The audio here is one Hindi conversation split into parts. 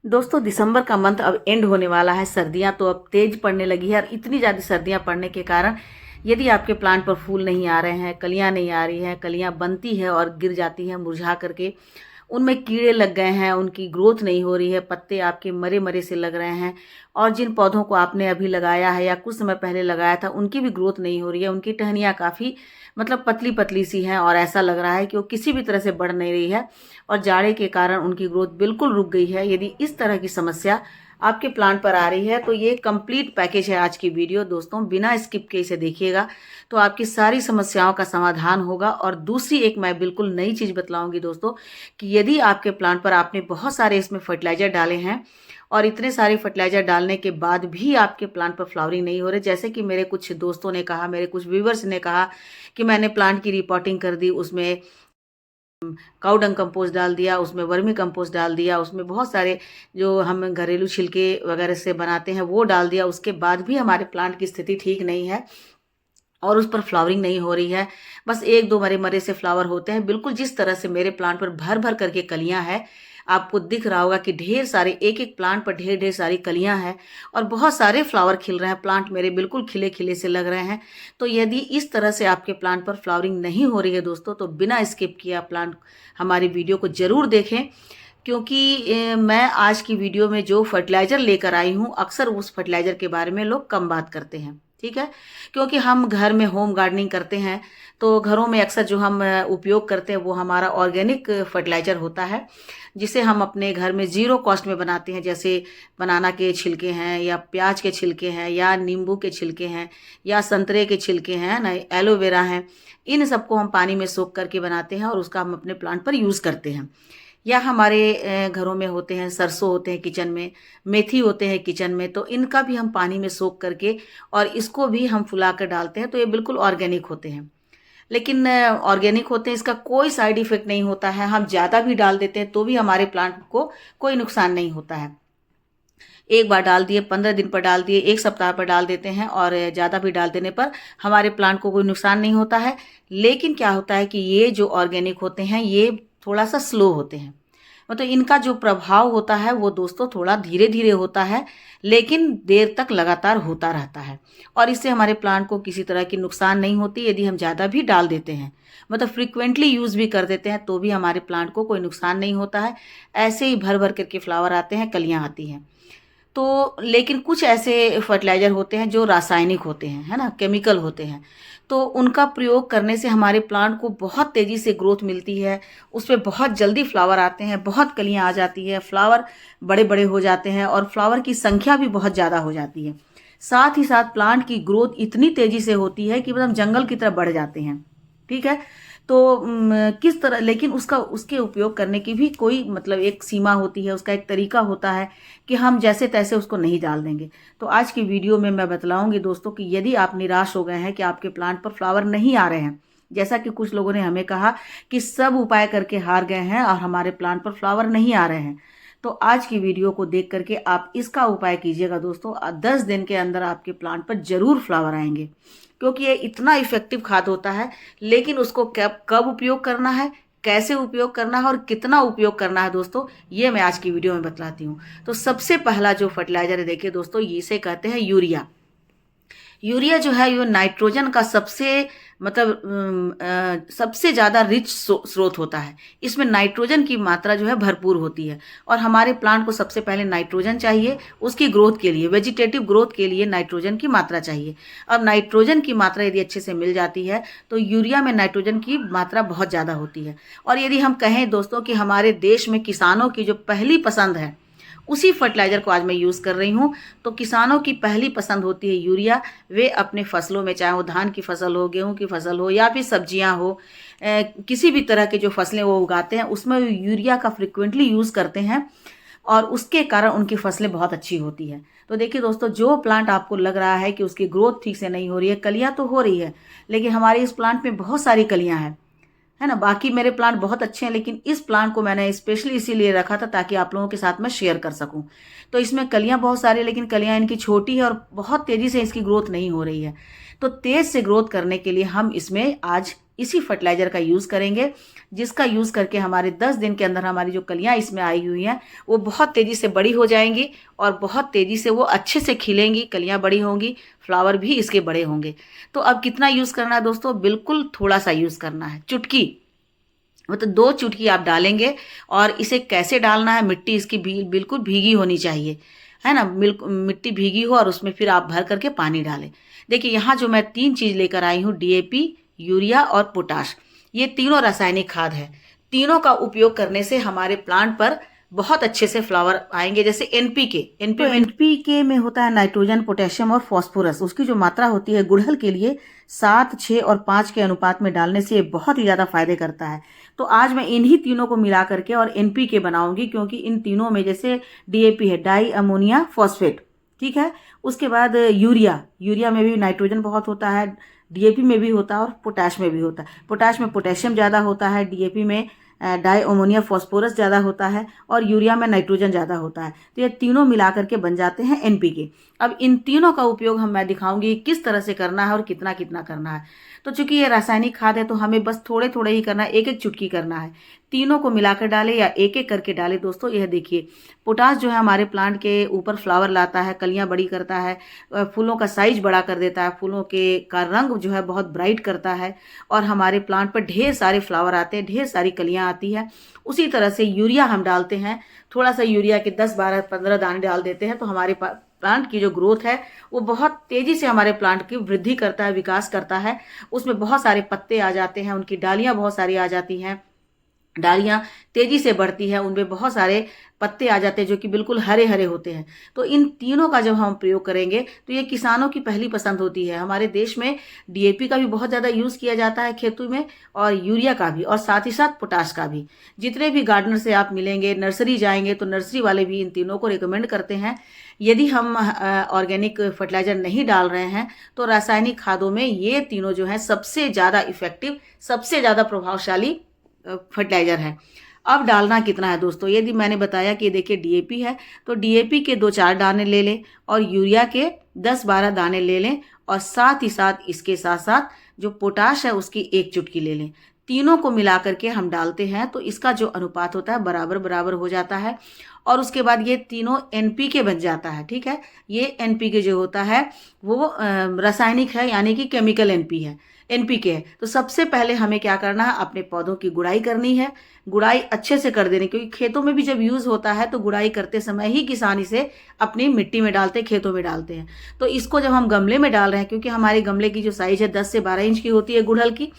दोस्तों दिसंबर का मंथ अब एंड होने वाला है। सर्दियां तो अब तेज पड़ने लगी है और इतनी ज़्यादा सर्दियां पड़ने के कारण यदि आपके प्लांट पर फूल नहीं आ रहे हैं, कलियां नहीं आ रही हैं, कलियां बनती है और गिर जाती हैं मुरझा करके, उनमें कीड़े लग गए हैं, उनकी ग्रोथ नहीं हो रही है, पत्ते आपके मरे मरे से लग रहे हैं और जिन पौधों को आपने अभी लगाया है या कुछ समय पहले लगाया था उनकी भी ग्रोथ नहीं हो रही है, उनकी टहनियाँ काफ़ी पतली पतली सी हैं और ऐसा लग रहा है कि वो किसी भी तरह से बढ़ नहीं रही है और जाड़े के कारण उनकी ग्रोथ बिल्कुल रुक गई है। यदि इस तरह की समस्या आपके प्लांट पर आ रही है तो ये कंप्लीट पैकेज है आज की वीडियो। दोस्तों बिना स्किप के इसे देखिएगा तो आपकी सारी समस्याओं का समाधान होगा। और दूसरी एक मैं बिल्कुल नई चीज़ बतलाऊंगी दोस्तों कि यदि आपके प्लांट पर आपने बहुत सारे इसमें फर्टिलाइजर डाले हैं और इतने सारे फर्टिलाइजर डालने के बाद भी आपके प्लांट पर फ्लावरिंग नहीं हो रहे, जैसे कि मेरे कुछ दोस्तों ने कहा, मेरे कुछ व्यूवर्स ने कहा कि मैंने प्लांट की रिपोर्टिंग कर दी, उसमें काऊ डंग कंपोस्ट डाल दिया, उसमें वर्मी कंपोस्ट डाल दिया, उसमें बहुत सारे जो हम घरेलू छिलके वगैरह से बनाते हैं वो डाल दिया, उसके बाद भी हमारे प्लांट की स्थिति ठीक नहीं है और उस पर फ्लावरिंग नहीं हो रही है। बस एक दो मरे मरे से फ्लावर होते हैं। बिल्कुल जिस तरह से मेरे प्लांट पर भर भर करके कलियां हैं, आपको दिख रहा होगा कि ढेर सारे एक एक प्लांट पर ढेर ढेर सारी कलियां हैं और बहुत सारे फ्लावर खिल रहे हैं। प्लांट मेरे बिल्कुल खिले खिले से लग रहे हैं। तो यदि इस तरह से आपके प्लांट पर फ्लावरिंग नहीं हो रही है दोस्तों, तो बिना स्किप किए आप प्लांट हमारी वीडियो को जरूर देखें, क्योंकि मैं आज की वीडियो में जो फर्टिलाइज़र लेकर आई हूँ, अक्सर उस फर्टिलाइज़र के बारे में लोग कम बात करते हैं। ठीक है, क्योंकि हम घर में होम गार्डनिंग करते हैं तो घरों में अक्सर जो हम उपयोग करते हैं वो हमारा ऑर्गेनिक फर्टिलाइज़र होता है, जिसे हम अपने घर में ज़ीरो कॉस्ट में बनाते हैं। जैसे बनाना के छिलके हैं या प्याज के छिलके हैं या नींबू के छिलके हैं या संतरे के छिलके हैं ना, एलोवेरा हैं, इन सबको हम पानी में सोख करके बनाते हैं और उसका हम अपने प्लांट पर यूज़ करते हैं। या हमारे घरों में होते हैं सरसों होते हैं किचन में, मेथी होते हैं किचन में, तो इनका भी हम पानी में सोख करके और इसको भी हम फुला कर डालते हैं, तो ये बिल्कुल ऑर्गेनिक होते हैं। लेकिन ऑर्गेनिक होते हैं, इसका कोई साइड इफेक्ट नहीं होता है। हम ज़्यादा भी डाल देते हैं तो भी हमारे प्लांट को कोई नुकसान नहीं होता है। एक बार डाल दिए, 15 दिन पर डाल दिए, एक सप्ताह पर डाल देते हैं और ज़्यादा भी डाल देने पर हमारे प्लांट को कोई नुकसान नहीं होता है। लेकिन क्या होता है कि ये जो ऑर्गेनिक होते हैं ये थोड़ा सा स्लो होते हैं, इनका जो प्रभाव होता है वो दोस्तों थोड़ा धीरे धीरे होता है, लेकिन देर तक लगातार होता रहता है और इससे हमारे प्लांट को किसी तरह की नुकसान नहीं होती। यदि हम ज़्यादा भी डाल देते हैं, फ्रिक्वेंटली यूज़ भी कर देते हैं, तो भी हमारे प्लांट को कोई नुकसान नहीं होता है। ऐसे ही भर भर करके फ्लावर आते हैं, कलियाँ आती हैं। तो लेकिन कुछ ऐसे फर्टिलाइज़र होते हैं जो रासायनिक होते हैं, है ना, केमिकल होते हैं, तो उनका प्रयोग करने से हमारे प्लांट को बहुत तेज़ी से ग्रोथ मिलती है, उस पे बहुत जल्दी फ्लावर आते हैं, बहुत कलियाँ आ जाती है, फ्लावर बड़े बड़े हो जाते हैं और फ्लावर की संख्या भी बहुत ज़्यादा हो जाती है। साथ ही साथ प्लांट की ग्रोथ इतनी तेज़ी से होती है कि जंगल की तरफ बढ़ जाते हैं। ठीक है, तो किस तरह, लेकिन उसके उपयोग करने की भी कोई एक सीमा होती है, उसका एक तरीका होता है कि हम जैसे तैसे उसको नहीं डाल देंगे। तो आज की वीडियो में मैं बतलाऊंगी दोस्तों कि यदि आप निराश हो गए हैं कि आपके प्लांट पर फ्लावर नहीं आ रहे हैं, जैसा कि कुछ लोगों ने हमें कहा कि सब उपाय करके हार गए हैं और हमारे प्लांट पर फ्लावर नहीं आ रहे हैं, तो आज की वीडियो को देख करके आप इसका उपाय कीजिएगा दोस्तों। 10 दिन के अंदर आपके प्लांट पर जरूर फ्लावर आएंगे, क्योंकि ये इतना इफेक्टिव खाद होता है। लेकिन उसको कब कब उपयोग करना है, कैसे उपयोग करना है और कितना उपयोग करना है दोस्तों, ये मैं आज की वीडियो में बतलाती हूँ। तो सबसे पहला जो फर्टिलाइजर है, देखिए दोस्तों, इसे कहते हैं यूरिया। यूरिया जो है ये नाइट्रोजन का सबसे ज़्यादा रिच स्रोत होता है। इसमें नाइट्रोजन की मात्रा जो है भरपूर होती है और हमारे प्लांट को सबसे पहले नाइट्रोजन चाहिए उसकी ग्रोथ के लिए, वेजिटेटिव ग्रोथ के लिए नाइट्रोजन की मात्रा चाहिए। अब नाइट्रोजन की मात्रा यदि अच्छे से मिल जाती है तो यूरिया में नाइट्रोजन की मात्रा बहुत ज़्यादा होती है। और यदि हम कहें दोस्तों कि हमारे देश में किसानों की जो पहली पसंद है, उसी फर्टिलाइज़र को आज मैं यूज़ कर रही हूँ। तो किसानों की पहली पसंद होती है यूरिया। वे अपने फसलों में, चाहे वो धान की फसल हो, गेहूं की फसल हो या फिर सब्जियां हो, किसी भी तरह के जो फसलें वो उगाते हैं उसमें यूरिया का फ्रिक्वेंटली यूज़ करते हैं और उसके कारण उनकी फसलें बहुत अच्छी होती है। तो देखिए दोस्तों, जो प्लांट आपको लग रहा है कि उसकी ग्रोथ ठीक से नहीं हो रही है, कलियाँ तो हो रही है लेकिन हमारे इस प्लांट में बहुत सारी कलियाँ हैं, है ना, बाकी मेरे प्लांट बहुत अच्छे हैं, लेकिन इस प्लांट को मैंने स्पेशली इसीलिए रखा था ताकि आप लोगों के साथ में शेयर कर सकूं। तो इसमें कलियां बहुत सारी, लेकिन कलियां इनकी छोटी है और बहुत तेज़ी से इसकी ग्रोथ नहीं हो रही है। तो तेज़ से ग्रोथ करने के लिए हम इसमें आज इसी फर्टिलाइज़र का यूज़ करेंगे, जिसका यूज़ करके हमारे 10 दिन के अंदर हमारी जो कलियाँ इसमें आई हुई हैं वो बहुत तेज़ी से बड़ी हो जाएंगी और बहुत तेज़ी से वो अच्छे से खिलेंगी, कलियाँ बड़ी होंगी, फ्लावर भी इसके बड़े होंगे। तो अब कितना यूज़ करना है दोस्तों, बिल्कुल थोड़ा सा यूज़ करना है, चुटकी, मतलब 2 चुटकी आप डालेंगे। और इसे कैसे डालना है, मिट्टी इसकी बिल्कुल भीगी होनी चाहिए, है ना, मिट्टी भीगी हो और उसमें फिर आप भर करके पानी डालें। देखिए यहाँ जो मैं 3 चीज़ लेकर आई हूँ, डीएपी, यूरिया और पोटाश, ये तीनों रासायनिक खाद है। तीनों का उपयोग करने से हमारे प्लांट पर बहुत अच्छे से फ्लावर आएंगे। जैसे एनपीके में होता है नाइट्रोजन, पोटेशियम और फॉस्फोरस, उसकी जो मात्रा होती है गुड़हल के लिए 7, 6 और 5 के अनुपात में डालने से ये बहुत ही ज़्यादा फायदे करता है। तो आज मैं इन्हीं तीनों को मिला करके और एनपीके बनाऊंगी, क्योंकि इन तीनों में जैसे डीएपी है, डाई अमोनिया फॉस्फेट, ठीक है। उसके बाद यूरिया में भी नाइट्रोजन बहुत होता है, डीएपी में भी होता है और पोटाश में भी होता है। पोटाश में पोटेशियम ज़्यादा होता है, डीएपी में डाई अमोनिया फॉस्फोरस ज़्यादा होता है और यूरिया में नाइट्रोजन ज़्यादा होता है। तो ये तीनों मिला करके बन जाते हैं एनपीके। अब इन तीनों का उपयोग मैं दिखाऊंगी किस तरह से करना है और कितना कितना करना है। तो चूंकि ये रासायनिक खाद है तो हमें बस थोड़े थोड़े ही करना है, एक एक चुटकी करना है। तीनों को मिलाकर डालें या एक एक करके डालें दोस्तों। यह देखिए, पोटाश जो है हमारे प्लांट के ऊपर फ्लावर लाता है, कलियां बड़ी करता है, फूलों का साइज बड़ा कर देता है, फूलों का रंग जो है बहुत ब्राइट करता है और हमारे प्लांट पर ढेर सारे फ्लावर आते हैं, ढेर सारी कलियां आती है। उसी तरह से यूरिया हम डालते हैं, थोड़ा सा यूरिया के 10, 12, 15 दाने डाल देते हैं तो हमारे प्लांट की जो ग्रोथ है वो बहुत तेज़ी से हमारे प्लांट की वृद्धि करता है, विकास करता है। उसमें बहुत सारे पत्ते आ जाते हैं, उनकी डालियाँ बहुत सारी आ जाती हैं, डालियाँ तेज़ी से बढ़ती है, उनमें बहुत सारे पत्ते आ जाते हैं जो कि बिल्कुल हरे हरे होते हैं। तो इन तीनों का जब हम प्रयोग करेंगे तो ये किसानों की पहली पसंद होती है। हमारे देश में डीएपी का भी बहुत ज़्यादा यूज़ किया जाता है खेतों में, और यूरिया का भी, और साथ ही साथ पोटाश का भी। जितने भी गार्डनर से आप मिलेंगे, नर्सरी जाएंगे तो नर्सरी वाले भी इन तीनों को रिकमेंड करते हैं। यदि हम ऑर्गेनिक फर्टिलाइज़र नहीं डाल रहे हैं तो रासायनिक खादों में ये तीनों जो हैं सबसे ज़्यादा इफेक्टिव, सबसे ज़्यादा प्रभावशाली फर्टिलाइज़र है। अब डालना कितना है दोस्तों, यदि मैंने बताया कि देखिए डीएपी है तो डीएपी के 2-4 दाने ले लें और यूरिया के 10-12 दाने ले लें, और साथ ही साथ इसके साथ साथ जो पोटाश है उसकी 1 चुटकी ले लें। तीनों को मिला करके हम डालते हैं तो इसका जो अनुपात होता है बराबर बराबर हो जाता है और उसके बाद ये तीनों एनपीके बन जाता है, ठीक है। ये एनपीके जो होता है वो रासायनिक है, यानी कि केमिकल एनपीके है। तो सबसे पहले हमें क्या करना है, अपने पौधों की गुड़ाई करनी है। गुड़ाई अच्छे से कर देनी, क्योंकि खेतों में भी जब यूज़ होता है तो गुड़ाई करते समय ही किसान इसे अपनी मिट्टी में डालते हैं, खेतों में डालते हैं। तो इसको जब हम गमले में डाल रहे हैं, क्योंकि हमारे गमले की जो साइज़ है 10 से 12 इंच की होती है गुड़हल की,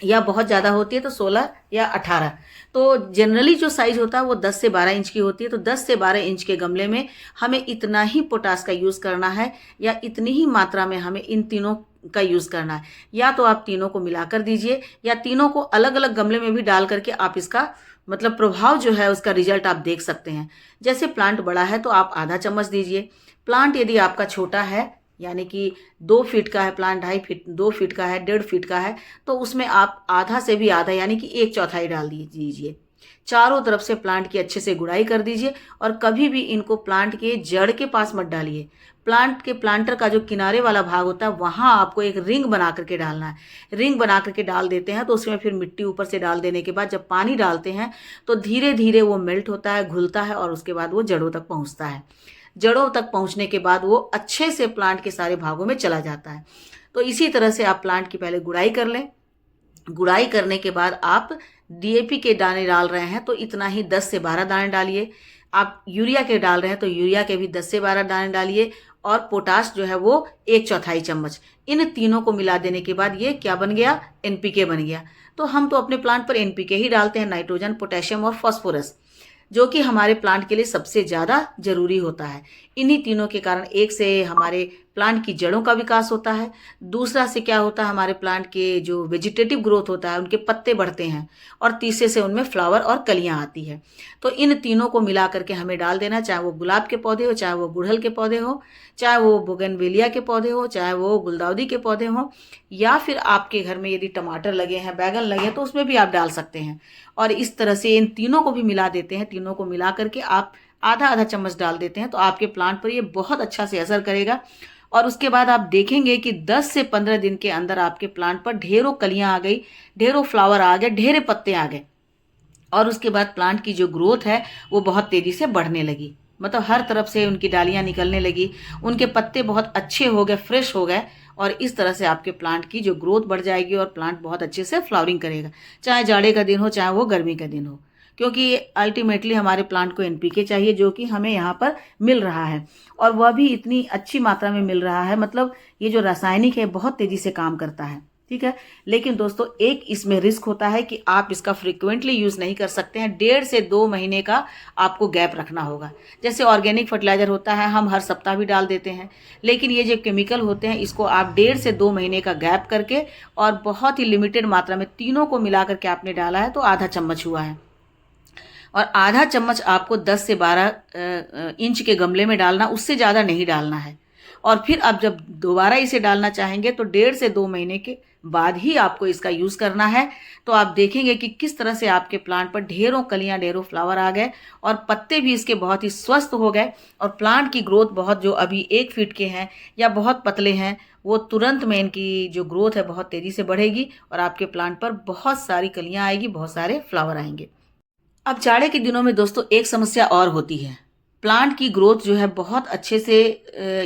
या बहुत ज़्यादा होती है तो 16 या 18। तो जनरली जो साइज़ होता है वो 10 से 12 इंच की होती है। तो 10 से 12 इंच के गमले में हमें इतना ही पोटाश का यूज़ करना है, या इतनी ही मात्रा में हमें इन तीनों का यूज़ करना है। या तो आप तीनों को मिलाकर दीजिए, या तीनों को अलग अलग गमले में भी डाल करके आप इसका मतलब प्रभाव जो है उसका रिजल्ट आप देख सकते हैं। जैसे प्लांट बड़ा है तो आप आधा चम्मच दीजिए। प्लांट यदि आपका छोटा है, यानी कि 2 फीट का है प्लांट, 2.5 फीट, 2 फीट का है, 1.5 फीट का है, तो उसमें आप आधा से भी आधा यानी कि 1/4 डाल दीजिए। चारों तरफ से प्लांट की अच्छे से गुड़ाई कर दीजिए, और कभी भी इनको प्लांट के जड़ के पास मत डालिए। प्लांट के प्लांटर का जो किनारे वाला भाग होता है वहाँ आपको एक रिंग बना करके डालना है। रिंग बना करके डाल देते हैं तो उसमें फिर मिट्टी ऊपर से डाल देने के बाद जब पानी डालते हैं तो धीरे धीरे वो मेल्ट होता है, घुलता है, और उसके बाद वो जड़ों तक पहुँचता है। जड़ों तक पहुंचने के बाद वो अच्छे से प्लांट के सारे भागों में चला जाता है। तो इसी तरह से आप प्लांट की पहले गुड़ाई कर लें। गुड़ाई करने के बाद आप डीएपी के दाने डाल रहे हैं तो इतना ही 10 से 12 दाने डालिए। आप यूरिया के डाल रहे हैं तो यूरिया के भी 10 से 12 दाने डालिए, और पोटाश जो है वो 1/4 चम्मच। इन तीनों को मिला देने के बाद ये क्या बन गया, एनपीके बन गया। तो हम तो अपने प्लांट पर एनपीके ही डालते हैं, नाइट्रोजन, पोटेशियम और फॉस्फोरस, जो कि हमारे प्लांट के लिए सबसे ज़्यादा जरूरी होता है। इन्हीं तीनों के कारण एक से हमारे प्लांट की जड़ों का विकास होता है, दूसरा से क्या होता है, हमारे प्लांट के जो वेजिटेटिव ग्रोथ होता है उनके पत्ते बढ़ते हैं, और तीसरे से उनमें फ्लावर और कलियां आती है। तो इन तीनों को मिला करके हमें डाल देना, चाहे वो गुलाब के पौधे हो, चाहे वो गुड़हल के पौधे हो, चाहे वो बोगनवेलिया के पौधे हो, चाहे वो गुलदाउदी के पौधे हो, या फिर आपके घर में यदि टमाटर लगे हैं, बैगन लगे हैं तो उसमें भी आप डाल सकते हैं। और इस तरह से इन तीनों को भी मिला देते हैं। तीनों को मिला करके आप आधा आधा चम्मच डाल देते हैं तो आपके प्लांट पर ये बहुत अच्छा से असर करेगा, और उसके बाद आप देखेंगे कि 10 से 15 दिन के अंदर आपके प्लांट पर ढेरों कलियां आ गई, ढेरों फ्लावर आ गए, ढेरे पत्ते आ गए। और उसके बाद प्लांट की जो ग्रोथ है वो बहुत तेज़ी से बढ़ने लगी, मतलब हर तरफ से उनकी डालियां निकलने लगी, उनके पत्ते बहुत अच्छे हो गए, फ्रेश हो गए। और इस तरह से आपके प्लांट की जो ग्रोथ बढ़ जाएगी और प्लांट बहुत अच्छे से फ्लावरिंग करेगा, चाहे जाड़े का दिन हो चाहे वो गर्मी का दिन हो, क्योंकि अल्टीमेटली हमारे प्लांट को एनपीके चाहिए, जो कि हमें यहाँ पर मिल रहा है, और वह भी इतनी अच्छी मात्रा में मिल रहा है। मतलब ये जो रासायनिक है बहुत तेज़ी से काम करता है, ठीक है। लेकिन दोस्तों एक इसमें रिस्क होता है कि आप इसका फ्रिक्वेंटली यूज़ नहीं कर सकते हैं, 1.5 से 2 महीने का आपको गैप रखना होगा। जैसे ऑर्गेनिक फर्टिलाइज़र होता है, हम हर सप्ताह भी डाल देते हैं, लेकिन ये जो केमिकल होते हैं इसको आप 1.5 से 2 महीने का गैप करके और बहुत ही लिमिटेड मात्रा में तीनों को मिला करके आपने डाला है तो आधा चम्मच हुआ है। और आधा चम्मच आपको 10 से 12 इंच के गमले में डालना, उससे ज़्यादा नहीं डालना है। और फिर आप जब दोबारा इसे डालना चाहेंगे तो 1.5 से 2 महीने के बाद ही आपको इसका यूज़ करना है। तो आप देखेंगे कि किस तरह से आपके प्लांट पर ढेरों कलियां, ढेरों फ्लावर आ गए और पत्ते भी इसके बहुत ही स्वस्थ हो गए, और प्लांट की ग्रोथ बहुत, जो अभी 1 फीट के हैं या बहुत पतले हैं, वो तुरंत में इनकी जो ग्रोथ है बहुत तेज़ी से बढ़ेगी और आपके प्लांट पर बहुत सारी कलियाँ आएगी, बहुत सारे फ्लावर आएंगे। अब जाड़े के दिनों में दोस्तों एक समस्या और होती है, प्लांट की ग्रोथ जो है बहुत अच्छे से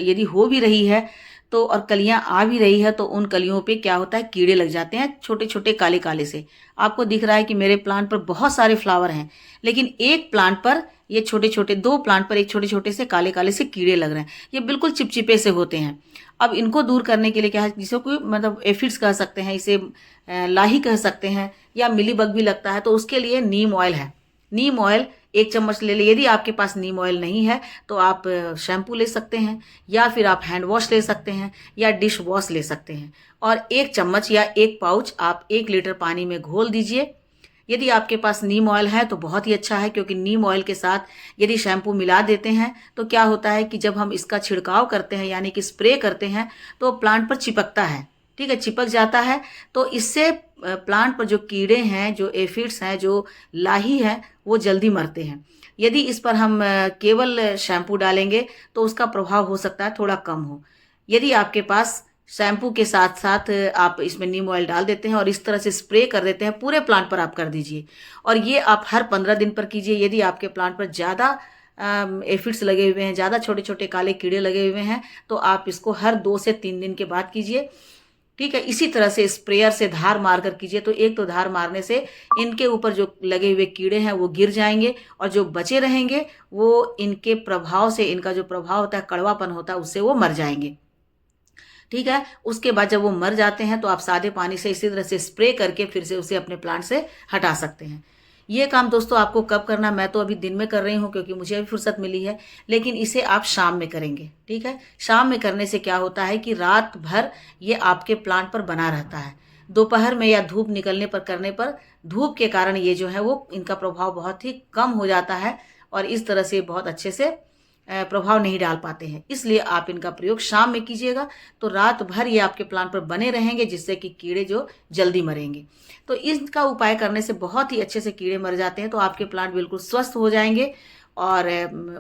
यदि हो भी रही है तो, और कलियां आ भी रही है, तो उन कलियों पे क्या होता है, कीड़े लग जाते हैं छोटे छोटे काले काले से। आपको दिख रहा है कि मेरे प्लांट पर बहुत सारे फ्लावर हैं, लेकिन एक प्लांट पर ये छोटे छोटे, 2 प्लांट पर एक छोटे छोटे से काले काले से कीड़े लग रहे हैं, ये बिल्कुल चिपचिपे से होते हैं। अब इनको दूर करने के लिए क्या है, जिसे कोई मतलब एफिड्स कह सकते हैं, इसे लाही कह सकते हैं, या मिलीबग भी लगता है, तो उसके लिए नीम ऑयल है। नीम ऑयल 1 चम्मच ले लें। यदि आपके पास नीम ऑयल नहीं है तो आप शैम्पू ले सकते हैं, या फिर आप हैंड वॉश ले सकते हैं, या डिश वॉश ले सकते हैं। और 1 चम्मच या 1 पाउच आप 1 लीटर पानी में घोल दीजिए। यदि आपके पास नीम ऑयल है तो बहुत ही अच्छा है, क्योंकि नीम ऑयल के साथ यदि शैम्पू मिला देते हैं तो क्या होता है कि जब हम इसका छिड़काव करते हैं, यानी कि स्प्रे करते हैं, तो प्लांट पर चिपकता है, ठीक है, चिपक जाता है। तो इससे प्लांट पर जो कीड़े हैं, जो एफिड्स हैं, जो लाही हैं, वो जल्दी मरते हैं। यदि इस पर हम केवल शैम्पू डालेंगे तो उसका प्रभाव हो सकता है थोड़ा कम हो। यदि आपके पास शैम्पू के साथ साथ आप इसमें नीम ऑयल डाल देते हैं और इस तरह से स्प्रे कर देते हैं, पूरे प्लांट पर आप कर दीजिए, और ये आप हर 15 दिन पर कीजिए। यदि आपके प्लांट पर ज़्यादा एफिड्स लगे हुए हैं, ज़्यादा छोटे छोटे काले कीड़े लगे हुए हैं, तो आप इसको हर 2 से 3 दिन के बाद कीजिए, ठीक है। इसी तरह से स्प्रेयर से धार मार कर कीजिए, तो एक तो धार मारने से इनके ऊपर जो लगे हुए कीड़े हैं वो गिर जाएंगे, और जो बचे रहेंगे वो इनके प्रभाव से, इनका जो प्रभाव होता है, कड़वापन होता है, उससे वो मर जाएंगे, ठीक है। उसके बाद जब वो मर जाते हैं तो आप सादे पानी से इसी तरह से स्प्रे करके फिर से उसे अपने प्लांट से हटा सकते हैं। ये काम दोस्तों आपको कब करना, मैं तो अभी दिन में कर रही हूँ क्योंकि मुझे अभी फुर्सत मिली है, लेकिन इसे आप शाम में करेंगे, ठीक है। शाम में करने से क्या होता है कि रात भर ये आपके प्लांट पर बना रहता है। दोपहर में या धूप निकलने पर करने पर, धूप के कारण ये जो है वो, इनका प्रभाव बहुत ही कम हो जाता है, और इस तरह से बहुत अच्छे से प्रभाव नहीं डाल पाते हैं। इसलिए आप इनका प्रयोग शाम में कीजिएगा, तो रात भर ये आपके प्लांट पर बने रहेंगे, जिससे कि कीड़े जो जल्दी मरेंगे। तो इसका उपाय करने से बहुत ही अच्छे से कीड़े मर जाते हैं, तो आपके प्लांट बिल्कुल स्वस्थ हो जाएंगे, और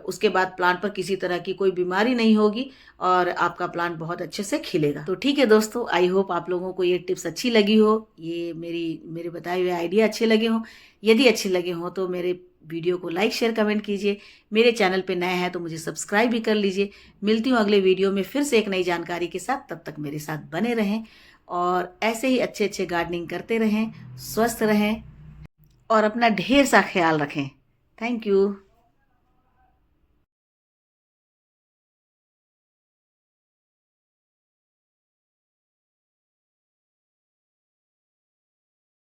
उसके बाद प्लांट पर किसी तरह की कोई बीमारी नहीं होगी, और आपका प्लांट बहुत अच्छे से खिलेगा। तो ठीक है दोस्तों, आई होप आप लोगों को ये टिप्स अच्छी लगी हो, ये मेरे बताए हुए आइडिया अच्छे लगे हों। यदि अच्छे लगे हों तो मेरे वीडियो को लाइक, शेयर, कमेंट कीजिए। मेरे चैनल पे नए हैं तो मुझे सब्सक्राइब भी कर लीजिए। मिलती हूँ अगले वीडियो में फिर से एक नई जानकारी के साथ। तब तक मेरे साथ बने रहें और ऐसे ही अच्छे अच्छे गार्डनिंग करते रहें, स्वस्थ रहें और अपना ढेर सा ख्याल रखें। Thank you.